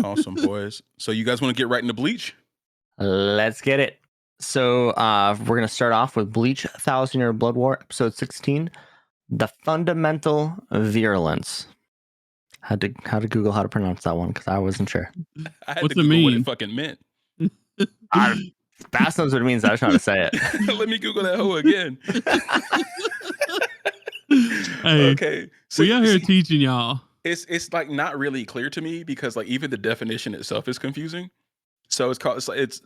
Awesome, boys. So you guys want to get right into Bleach? Let's get it. So we're going to start off with Bleach 1,000 Year Blood War, episode 16, The Fundamental Virulence. Had to Google how to pronounce that one because I wasn't sure. I had What's to it Google mean? what it fucking meant. Bass knows what it means. I was trying to say it. Let me Google that hoe again. Hey, Okay. So we out here teaching y'all. It's like not really clear to me because like even the definition itself is confusing. So it's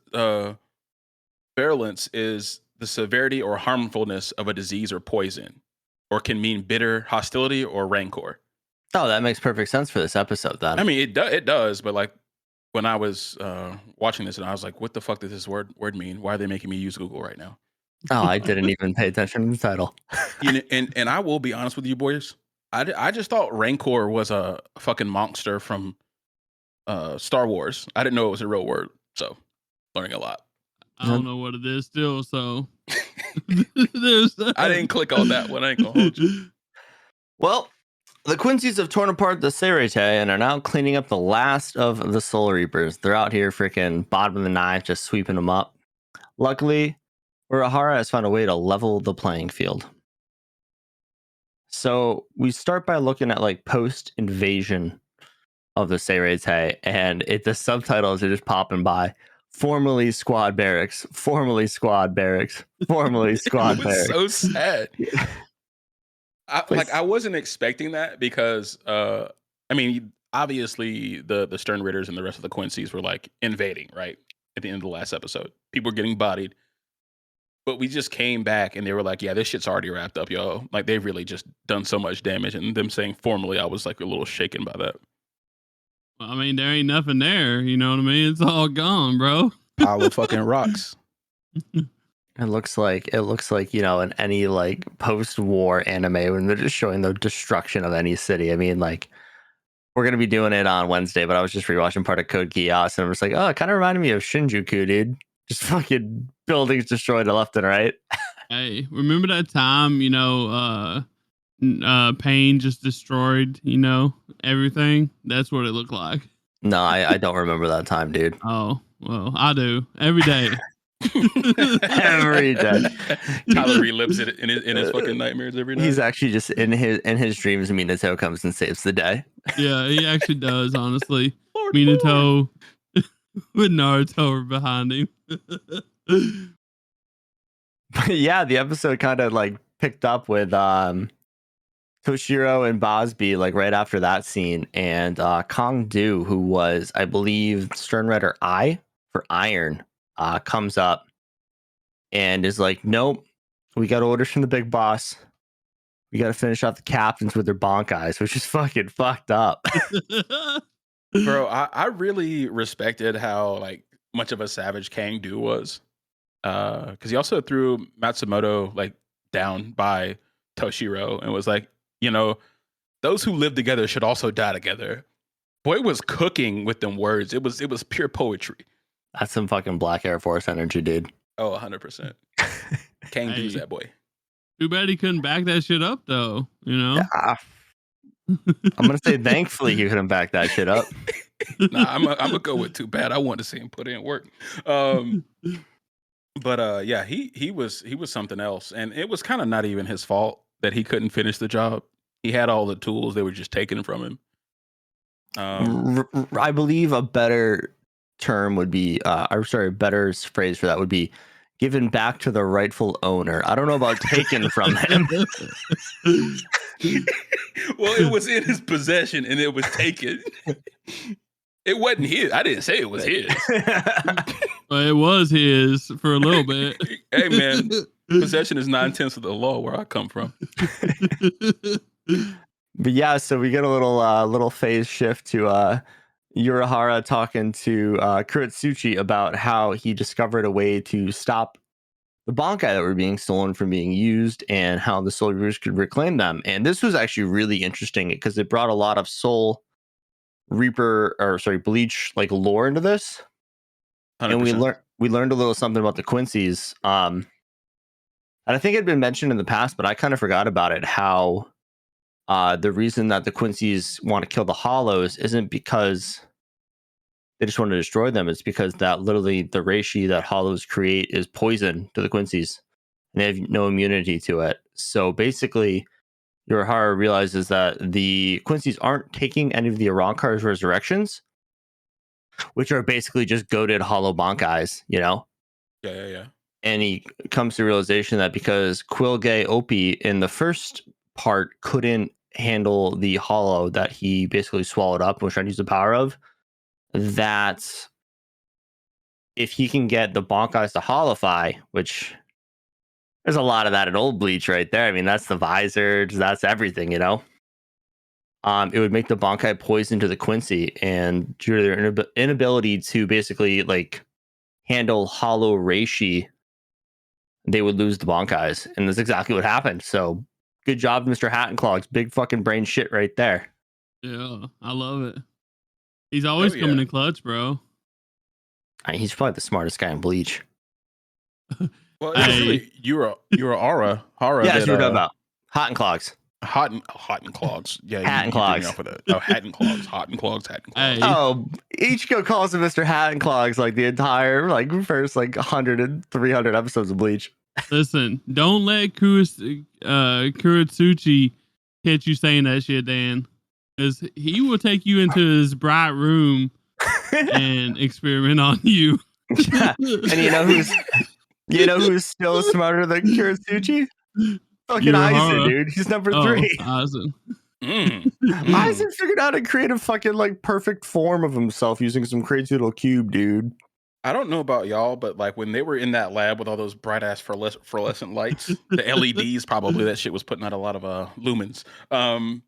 virulence is the severity or harmfulness of a disease or poison, or can mean bitter hostility or rancor. Oh, that makes perfect sense for this episode then. I mean, it does, but like when I was watching this and I was like, what the fuck does this word mean? Why are they making me use Google right now? Oh, I didn't even pay attention to the title. And I will be honest with you boys. I just thought Rancor was a fucking monster from Star Wars. I didn't know it was a real word. So learning a lot. I don't know what it is still, so I didn't click on that one. I ain't gonna hold you. Well, the Quincy's have torn apart the Seirete and are now cleaning up the last of the Soul Reapers. They're out here freaking bottom of the ninth, just sweeping them up. Luckily, Urahara has found a way to level the playing field. So we start by looking at like post-invasion of the Seirete, and the subtitles are just popping by. Formerly Squad Barracks, formerly Squad Barracks, formerly Squad Barracks. So sad. I wasn't expecting that because I mean obviously the Stern Ritters and the rest of the Quincy's were like invading right at the end of the last episode. People were getting bodied, but we just came back and they were like, yeah, this shit's already wrapped up, yo. Like they've really just done so much damage, and them saying formally, I was like a little shaken by that. I mean, there ain't nothing there. You know what I mean? It's all gone, bro. Pile of fucking rocks. It looks like in any like post-war anime when they're just showing the destruction of any city. I mean, like we're gonna be doing it on Wednesday, but I was just rewatching part of Code Geass and I was like, oh, it kind of reminded me of Shinjuku, dude. Just fucking buildings destroyed left and right. Hey, remember that time? Pain just destroyed. Everything. That's what it looked like. No, I don't remember that time, dude. Oh well, I do every day. Every day. Tyler relives it in his fucking nightmares every night. He's actually just in his dreams. Minato comes and saves the day. Yeah, he actually does. Honestly, Minato with Naruto behind him. But yeah, the episode kind of like picked up with Toshiro and Bosby like right after that scene, and Kong Du, who was I believe Stern Ritter I for Iron, comes up and is like, nope, we got orders from the big boss. We got to finish off the captains with their bonk eyes, which is fucking fucked up. Bro, I really respected how like much of a savage Kang Du was. Because he also threw Matsumoto like down by Toshiro and was like, those who live together should also die together. Boy was cooking with them words. It was pure poetry. That's some fucking Black Air Force energy, dude. Oh, 100%. Kang Du's that boy. Too bad he couldn't back that shit up, though. Yeah. I'm gonna say thankfully he couldn't back that shit up. Nah, I'm gonna go with too bad. I want to see him put in work. But yeah, he was something else, and it was kind of not even his fault that he couldn't finish the job. He had all the tools; they were just taken from him. I believe a better term would be, a better phrase for that would be given back to the rightful owner. I don't know about taken from him. Well, it was in his possession and it was taken. It wasn't his. I didn't say it was his. Well, it was his for a little bit. Hey, man, possession is 9/10 of the law where I come from. But yeah, so we get a little phase shift to Urahara talking to Kuretsuchi about how he discovered a way to stop the Bankai that were being stolen from being used and how the Soul Reapers could reclaim them. And this was actually really interesting because it brought a lot of Soul Bleach like lore into this. 100%. And we learned a little something about the Quincy's. And I think it had been mentioned in the past, but I kind of forgot about it, how the reason that the Quincy's want to kill the Hollows isn't because they just want to destroy them. It's because that literally the reishi that hollows create is poison to the Quincy's, and they have no immunity to it. So basically, Urahara realizes that the Quincy's aren't taking any of the Arrancar's resurrections, which are basically just goated hollow Bankais, you know? Yeah. And he comes to the realization that because Quilge Opie in the first part couldn't handle the hollow that he basically swallowed up and was trying to use the power of, that if he can get the Bankais to hollowify, which there's a lot of that in old Bleach right there. I mean, that's the visor, that's everything, you know? It would make the Bankai poison to the Quincy, and due to their inability to basically like handle hollow reishi, they would lose the Bankais, and that's exactly what happened. So, good job, Mr. Hattenclogs. Big fucking brain shit right there. Yeah, I love it. He's always coming in clutch, bro. I mean, he's probably the smartest guy in Bleach. Well, it's really Urahara. Yeah, that's what we're talking about. Hattenclogs. Hot and clogs. Yeah, Hat and you threw me clogs. off with that. Oh, hat and clogs. Hot and clogs. Hat and clogs. Hey. Oh, Ichigo calls him Mr. Hattenclogs like the entire like first like 100 and 300 episodes of Bleach. Listen, don't let Kuratsuchi catch you saying that shit, Dan, because he will take you into his bright room and experiment on you. Yeah. And you know who's still smarter than Kuratsuchi? Fucking Aizen, dude. He's number 3. Aizen. Aizen figured out how to create a fucking like perfect form of himself using some crazy little cube, dude. I don't know about y'all, but like when they were in that lab with all those bright ass fluorescent lights, the LEDs probably that shit was putting out a lot of lumens. I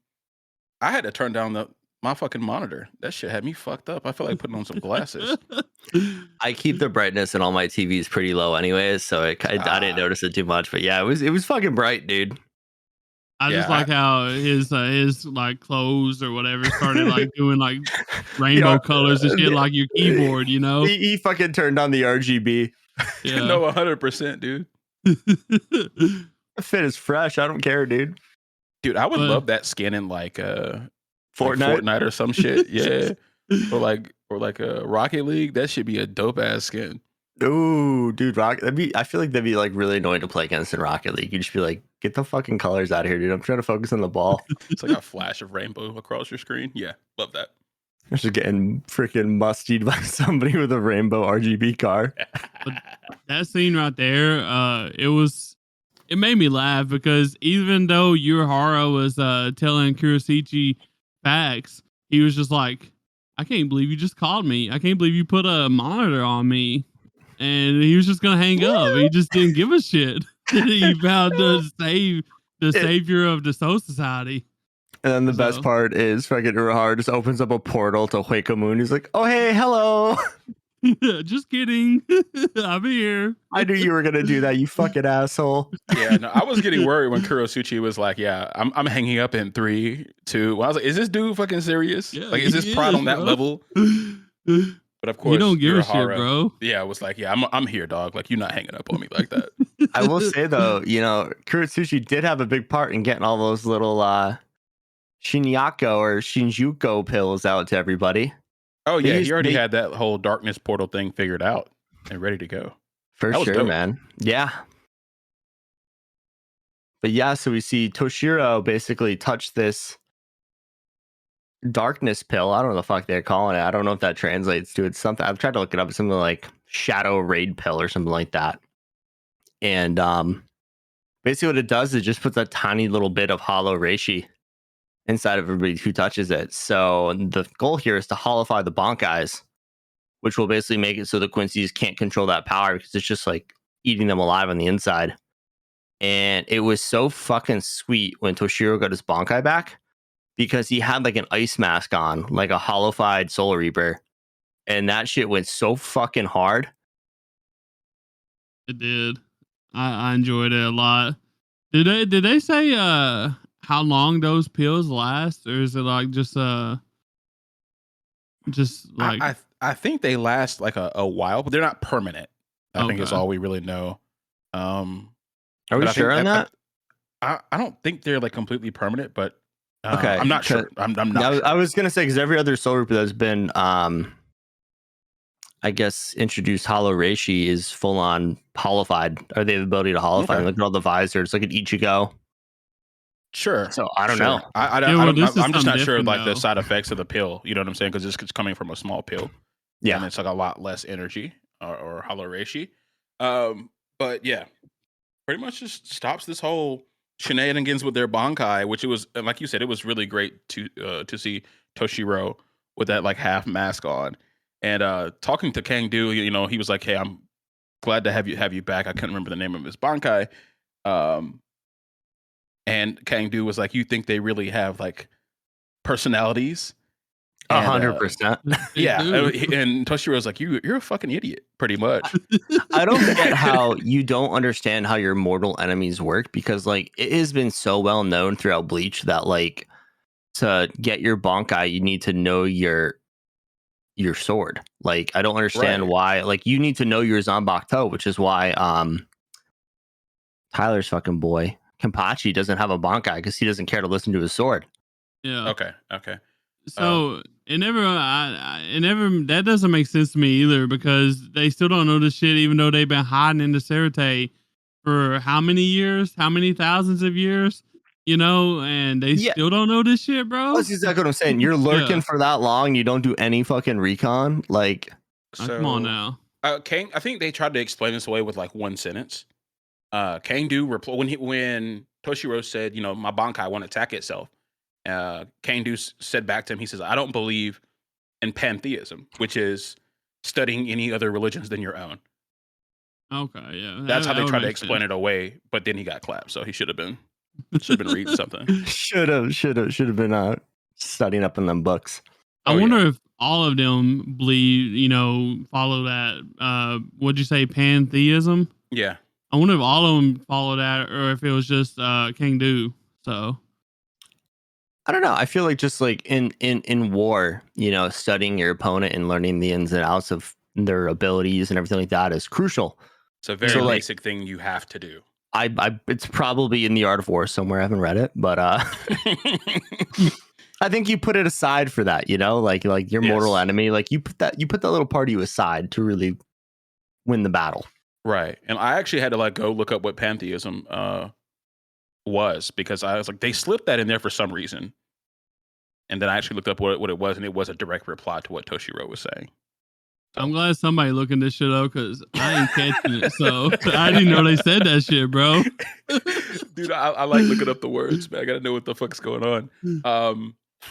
had to turn down my fucking monitor. That shit had me fucked up. I felt like putting on some glasses. I keep the brightness in all my TVs pretty low, anyways, so I didn't notice it too much. But yeah, it was fucking bright, dude. I just like how his like clothes or whatever started like doing like rainbow colors and shit like your keyboard, you know. He fucking turned on the RGB. Yeah. No, 100%, dude. The fit is fresh. I don't care, dude. Dude, I would love that skin in like Fortnite or some shit. Yeah. or like a Rocket League. That should be a dope ass skin. Ooh, dude, I feel like that'd be like really annoying to play against in Rocket League. You'd just be like, get the fucking colors out of here, dude. I'm trying to focus on the ball. It's like a flash of rainbow across your screen. Yeah, love that. I'm just getting freaking mustied by somebody with a rainbow RGB car. That scene right there, it made me laugh because even though Urahara was telling Kuroshichi facts, he was just like, I can't believe you just called me. I can't believe you put a monitor on me. And he was just gonna hang up. He just didn't give a shit. He found the savior of the Soul Society. And then the best part is fucking Urahara just opens up a portal to Hueco Moon. He's like, oh hey, hello. Just kidding. I'm here. I knew you were gonna do that, you fucking asshole. Yeah, no, I was getting worried when Kurosuchi was like, yeah, I'm hanging up in 3, 2. Well, I was like, is this dude fucking serious? Yeah, like, is this pride on that level? But of course, you don't give Urahara, a shit, bro. Yeah, it was like, yeah, I'm here, dog. Like, you're not hanging up on me like that. I will say though, you know, Kuratsuchi did have a big part in getting all those little Shinyako or Shinjuko pills out to everybody. Oh yeah, he already had that whole darkness portal thing figured out and ready to go. For sure, man. Yeah. But yeah, so we see Toshiro basically touch this darkness pill. I don't know what the fuck they're calling it. I don't know if that translates to it. Something I've tried to look it up. Something like shadow raid pill or something like that. And basically what it does is just puts a tiny little bit of hollow reishi inside of everybody who touches it. So the goal here is to hollowify the Bankais, which will basically make it so the Quincy's can't control that power because it's just like eating them alive on the inside. And it was so fucking sweet when Toshiro got his Bankai back because he had like an ice mask on, like a hollowified Solar Reaper. And that shit went so fucking hard. It did. I enjoyed it a lot. Did they say how long those pills last, or is it like just like I think they last like a while, but they're not permanent. I think it's all we really know. Are we sure on that? I don't think they're like completely permanent, but okay, I'm not sure. I'm not. I was gonna say because every other Solar Reaper that's been I guess, introduced Hollow Reishi is full on holified, or they have the ability to holify. Okay. Look at all the visors, like an Ichigo. Sure. So I don't Sure. know. I Yeah, well, don't. this is I'm just something not sure different, like the though. side effects of the pill. You know what I'm saying? Because it's coming from a small pill, Yeah. and it's like a lot less energy or hollow reishi. But yeah, pretty much just stops this whole shenanigans with their Bankai, which it was, and like you said, it was really great to see Toshiro with that like half mask on, and talking to Kangdu. You know, he was like, "Hey, I'm glad to have you back." I couldn't remember the name of his Bankai. And Kangdu was like, "You think they really have like personalities?" And 100%. They yeah, do. and Toshiro's like, "You're a fucking idiot, pretty much." I don't get how you don't understand how your mortal enemies work, because like it has been so well known throughout Bleach that like to get your Bankai, you need to know your sword. Like I don't understand Right. why. Like you need to know your Zanbakuto, which is why Tyler's fucking boy Kenpachi doesn't have a Bankai because he doesn't care to listen to his sword. Yeah. Okay. So it never, it never. That doesn't make sense to me either, because they still don't know this shit, even though they've been hiding in the Cerate for how many years, how many thousands of years, and they Yeah. still don't know this shit, bro. That's exactly what I'm saying. You're lurking Yeah. for that long, you don't do any fucking recon. Like, So Come on now. Kang, I think they tried to explain this away with like one sentence. Kangdu when Toshiro said, "You know, my Bankai won't attack itself." Kangdu said back to him, he says, "I don't believe in pantheism, which is studying any other religions than your own." Okay, yeah. That's how they would tried to make explain sense. it away, but then he got clapped, so he should have been reading something. should have been studying up in them books. I Oh, wonder yeah. if all of them believe, follow that. What'd you say, pantheism? Yeah. I wonder if all of them follow that, or if it was just King Do. So I don't know. I feel like just like in war, studying your opponent and learning the ins and outs of their abilities and everything like that is crucial. It's a very So, like, basic thing you have to do. I it's probably in the Art of War somewhere. I haven't read it, but I think you put it aside for that, like your mortal Yes. enemy, like you put that little part of you aside to really win the battle. Right. And I actually had to like go look up what pantheism was, because I was like, they slipped that in there for some reason. And then I actually looked up what it was, and it was a direct reply to what Toshiro was saying. I'm glad somebody looking this shit up, because I ain't catching it. So I didn't know they said that shit, bro. Dude, I like looking up the words, man. I gotta know what the fuck's going on.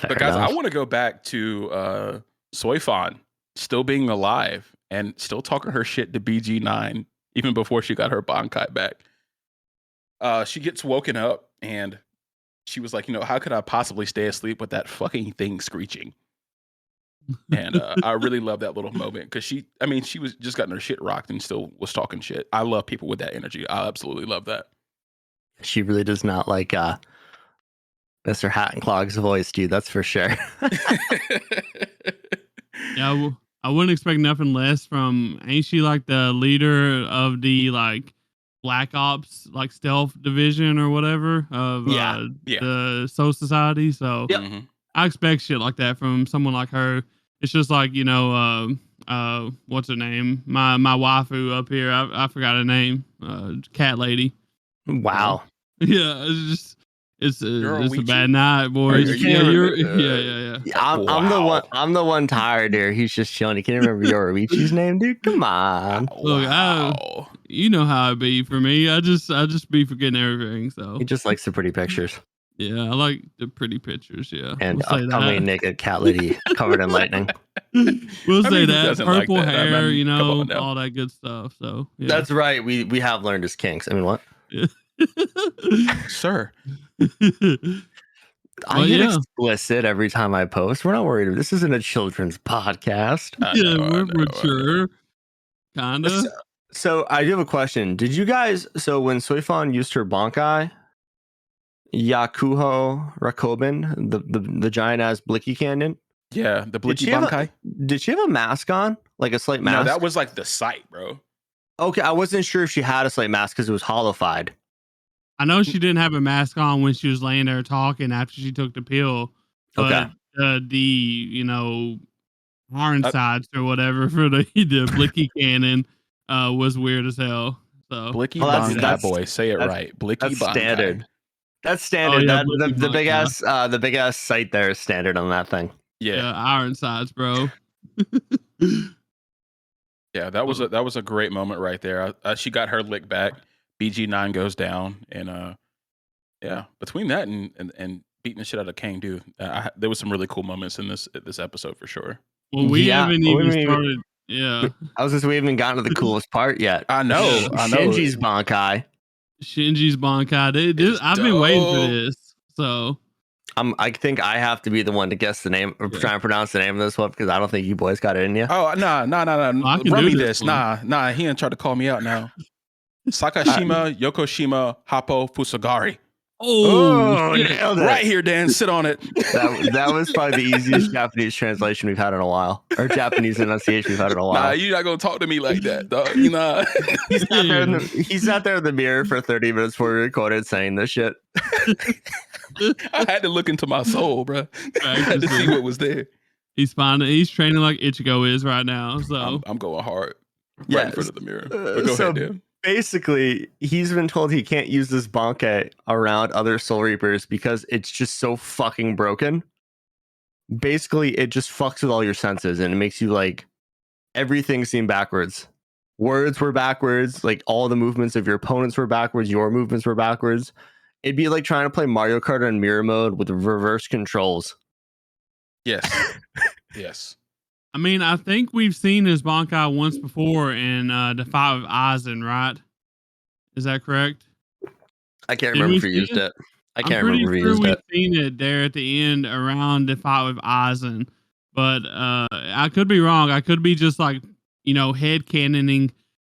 But guys, I want to go back to Soifan still being alive and still talking her shit to BG9 even before she got her Bankai back. She gets woken up and she was like, how could I possibly stay asleep with that fucking thing screeching? And I really love that little moment, because she was just gotten her shit rocked and still was talking shit. I love people with that energy. I absolutely love that. She really does not like Mr. Hattenclog's voice, dude. That's for sure. Yeah, I wouldn't expect nothing less from. Ain't she like the leader of the like Black Ops like stealth division or whatever of Yeah. the Soul Society? So Yep. Mhm. I expect shit like that from someone like her. It's just like what's her name? My waifu up here. I forgot her name. Cat lady. Wow. Yeah, it's just it's a Weechi? bad night, boys. Are you Yeah, never- yeah. I'm the one. Wow. I'm the one tired here. He's just chilling. You can't remember Yoruichi's name, dude. Come on. Look, Wow. you know how it be for me. I just be forgetting everything. So He just likes the pretty pictures yeah, I like the pretty pictures. Yeah, and we'll say upcoming that. naked cat lady covered in lightning. We'll I say mean, who that doesn't like purple that? hair, Come on now. all that good stuff. So yeah. That's right. We have learned his kinks. I mean, what? Sir. I get yeah. explicit every time I post. We're not worried. This isn't a children's podcast. I Yeah, know, I we're know, I mature. Kinda. So I do have a question. Did you guys? So when Soifan used her Bankai, Yakuho Rakobin, the giant ass blicky cannon, Yeah, the Blicky she have Bankai. did she have a mask on, like a slight mask? No, that was like the sight, bro. Okay, I wasn't sure if she had a slight mask because it was holified. I know she didn't have a mask on when she was laying there talking after she took the pill, but Okay. the Ironsides or whatever for the Blicky cannon was weird as hell. So Blicky Well, Bankai, boy. Say it that's right. Blicky that's Bankai. standard. That's oh standard. yeah, That Blicky the big Bankai. the big ass sight there is standard on that thing. Yeah. Ironsides, bro. Yeah, that was a great moment right there. She got her lick back. BG9 goes down, and yeah, between that and beating the shit out of Kang dude, there was some really cool moments in this episode for sure. Well, we Yeah, haven't even started. Yeah, I was just we haven't gotten to the coolest part yet. I know. Shinji's Bankai. Shinji's Bankai. It's I've been waiting for dope. this. So I think I have to be the one to guess the name or try and pronounce the name of this one because I don't think you boys got it in you. Oh, nah. I can Run do me this this. one. Nah. He ain't try to call me out now. Sakashima, Yokoshima, Happo, Fusagari. Oh, shit. nailed it. Right here, Dan. Sit on it. That was probably the easiest Japanese translation we've had in a while, or Japanese enunciation we've had in a while. Nah, you're not gonna talk to me like that, dog. You know. He sat there in the mirror for 30 minutes before we recorded saying this shit. I had to look into my soul, bro. I had to see what was there. He's training like Ichigo is right now. So I'm going hard. Yeah, Right in front of the mirror. But go ahead, Dan. Basically, he's been told he can't use this Bankai around other Soul Reapers because it's just so fucking broken. Basically, it just fucks with all your senses and it makes you like everything seem backwards. Words were backwards, like all the movements of your opponents were backwards, your movements were backwards. It'd be like trying to play Mario Kart on mirror mode with reverse controls. Yes. Yes. I mean, I think we've seen his Bankai once before in the Fight with Aizen, right? Is that correct? I can't remember if we used it. I'm pretty sure we've seen it there at the end around the Fight with Aizen. But I could be wrong. I could be just like, head canoning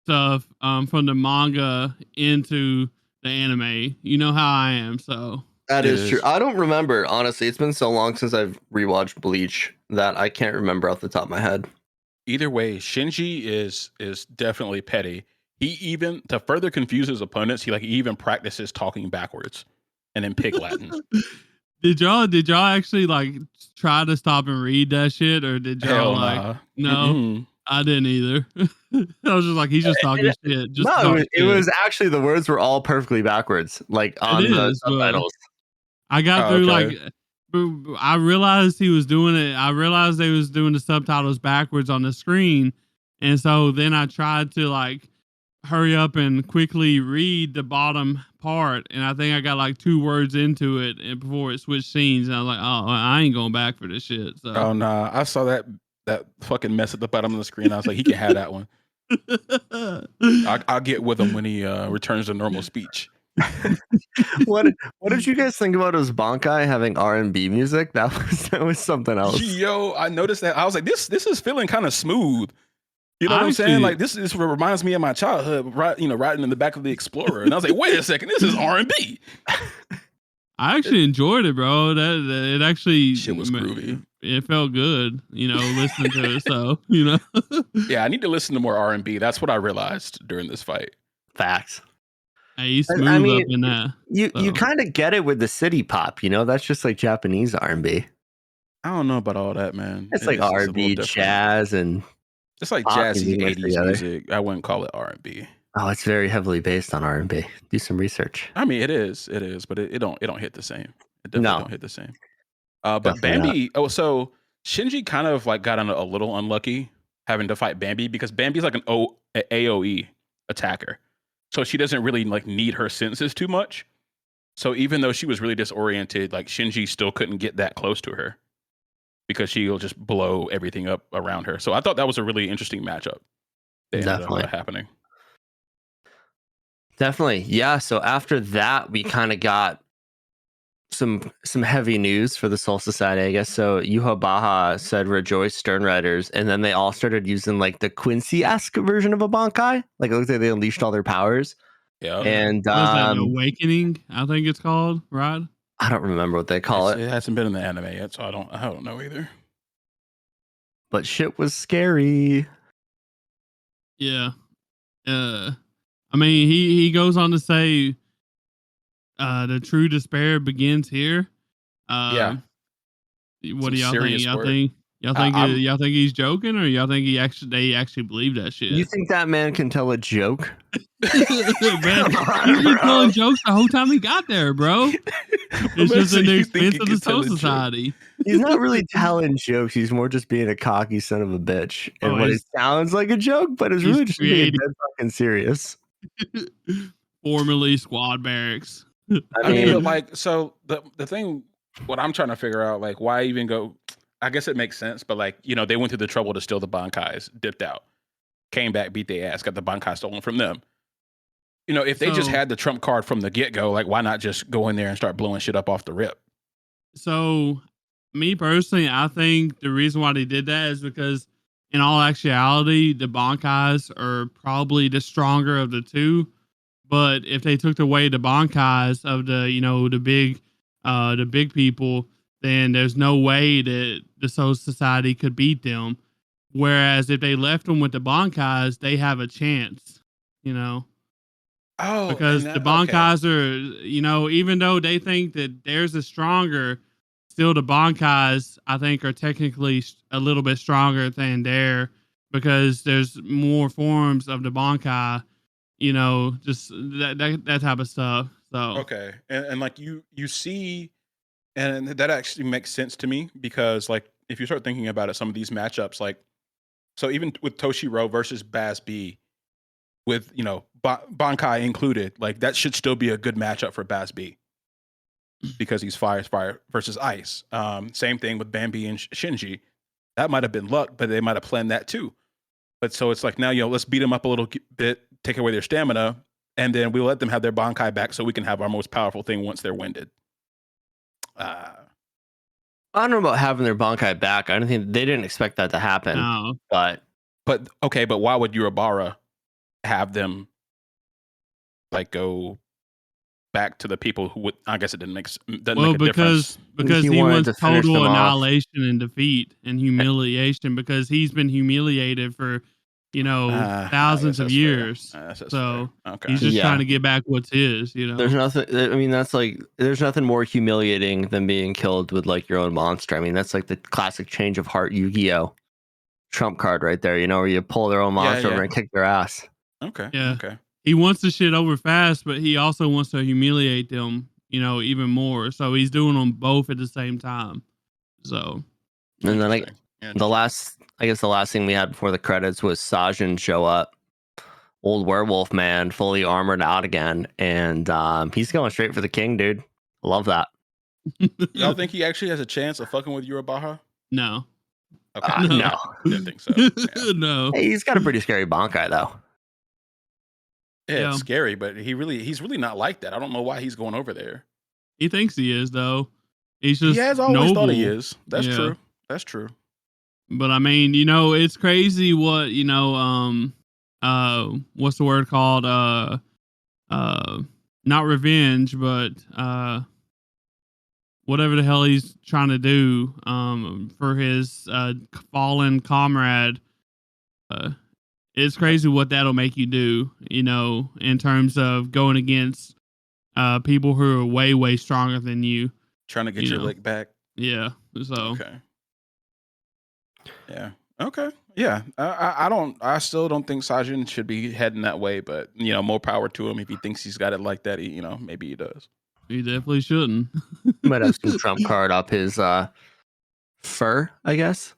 stuff from the manga into the anime. You know how I am, so. That is true. I don't remember, honestly. It's been so long since I've rewatched Bleach that I can't remember off the top of my head. Either way, Shinji is definitely petty. He even, to further confuse his opponents, he even practices talking backwards and in Pig Latin. Did y'all actually like try to stop and read that shit, or did y'all nah. No? Mm-mm. I didn't either. I was just like, he's just talking shit. It was actually the words were all perfectly backwards, like on the subtitles. I got through I realized he was doing it. I realized they was doing the subtitles backwards on the screen, and so then I tried to hurry up and quickly read the bottom part, and I think I got 2 words into it and before it switched scenes, and I was like, oh, I ain't going back for this shit. So. Oh nah, I saw that fucking mess at the bottom of the screen. I was like, he can have that one. I'll get with him when he returns to normal speech. What did you guys think about his Bankai having R&B music? That was something else. Yo, I noticed that. I was like, this is feeling kind of smooth. You know what I'm saying? Like this reminds me of my childhood, right? Riding in the back of the Explorer, and I was like, wait a second, this is R&B. I actually enjoyed it, bro. It actually shit was groovy. It felt good, listening to it. So, Yeah, I need to listen to more R&B. That's what I realized during this fight. Facts. He's smooth up in that. You kind of get it with the city pop, that's just like Japanese R&B. I don't know about all that, man. It's like R&B, jazz, and it's like jazzy 80s music. I wouldn't call it R&B. Oh, it's very heavily based on R&B. Do some research. I mean, it is, but it don't hit the same. It definitely don't hit the same. But Bambi. Not. So Shinji kind of got a little unlucky having to fight Bambi because Bambi's like an AOE attacker. So she doesn't really need her senses too much. So even though she was really disoriented, Shinji still couldn't get that close to her because she'll just blow everything up around her. So I thought that was a really interesting matchup. Definitely happening. Definitely. Yeah. So after that, we kind of got some heavy news for the Soul Society, I guess. So Yuha Baha said rejoice Stern Riders, and then they all started using the Quincy-esque version of a Bankai. It looks like they unleashed all their powers. Yeah. And what is that, Awakening? I think it's called, right? I don't remember what they call it. It hasn't been in the anime yet, so I don't know either. But shit was scary. Yeah. I mean, he goes on to say the true despair begins here. Yeah. What do y'all think? Y'all think he's joking, or y'all think they actually believe that shit? You think that man can tell a joke? Man, he's been telling jokes the whole time he got there, bro. It's just an expense of the Soul Society. He's not really telling jokes. He's more just being a cocky son of a bitch. And it sounds like a joke, but it's really just being dead fucking serious. Formerly Squad Barracks. I mean, but like, so the thing, what I'm trying to figure out, like, why even go? I guess it makes sense, but like, they went through the trouble to steal the Bankais, dipped out, came back, beat their ass, got the Bankai stolen from them. If they just had the trump card from the get-go, like, why not just go in there and start blowing shit up off the rip? So, me personally, I think the reason why they did that is because, in all actuality, the Bankais are probably the stronger of the two. But if they took away the Bankais of the big people, then there's no way that the Soul Society could beat them. Whereas if they left them with the Bankais, they have a chance. Oh, because the Bankais are, even though they think that theirs is stronger, still the Bankais, I think, are technically a little bit stronger than their, because there's more forms of the Bankai, just that type of stuff. So okay, and like you see, and that actually makes sense to me, because like if you start thinking about it, some of these matchups, like, so even with Toshiro versus Baz B, with Bankai included, like that should still be a good matchup for Baz B, because he's fire versus ice. Same thing with Bambi and Shinji. That might have been luck, but they might have planned that too. But so it's like, now, let's beat them up a little bit, take away their stamina, and then we'll let them have their Bankai back so we can have our most powerful thing once they're winded. I don't know about having their Bankai back. I don't think they didn't expect that to happen. No. But okay, but why would Urabara have them like go back to the people who would? I guess it doesn't make a difference. Because he wants total annihilation and defeat and humiliation, because he's been humiliated for thousands of years. So he's just trying to get back what's his. There's nothing. I mean, there's nothing more humiliating than being killed with like your own monster. I mean, that's like the classic change of heart Yu-Gi-Oh trump card right there. Where you pull their own monster over and kick their ass. Okay. Yeah. Okay. He wants the shit over fast, but he also wants to humiliate them, even more. So he's doing them both at the same time. So, and then the last thing we had before the credits was Sajin show up, old werewolf man, fully armored out again, and he's going straight for the king, dude. Love that. Y'all think he actually has a chance of fucking with Urabaha? No. Okay. No. Didn't think so. Yeah. No. Hey, he's got a pretty scary Bankai though. Yeah, it's scary, but he's really not like that. I don't know why he's going over there. He thinks he is, though. He's just he has always thought he is. That's true. That's true. But I mean, it's crazy what what's the word called? Not revenge, but whatever the hell he's trying to do for his fallen comrade. It's crazy what that'll make you do, in terms of going against people who are way, way stronger than you. Trying to get your lick back. Yeah. So. Okay. Yeah. Okay. Yeah. I still don't think Sajin should be heading that way, but more power to him if he thinks he's got it like that. Maybe he does. He definitely shouldn't. Might have some trump card up his fur, I guess.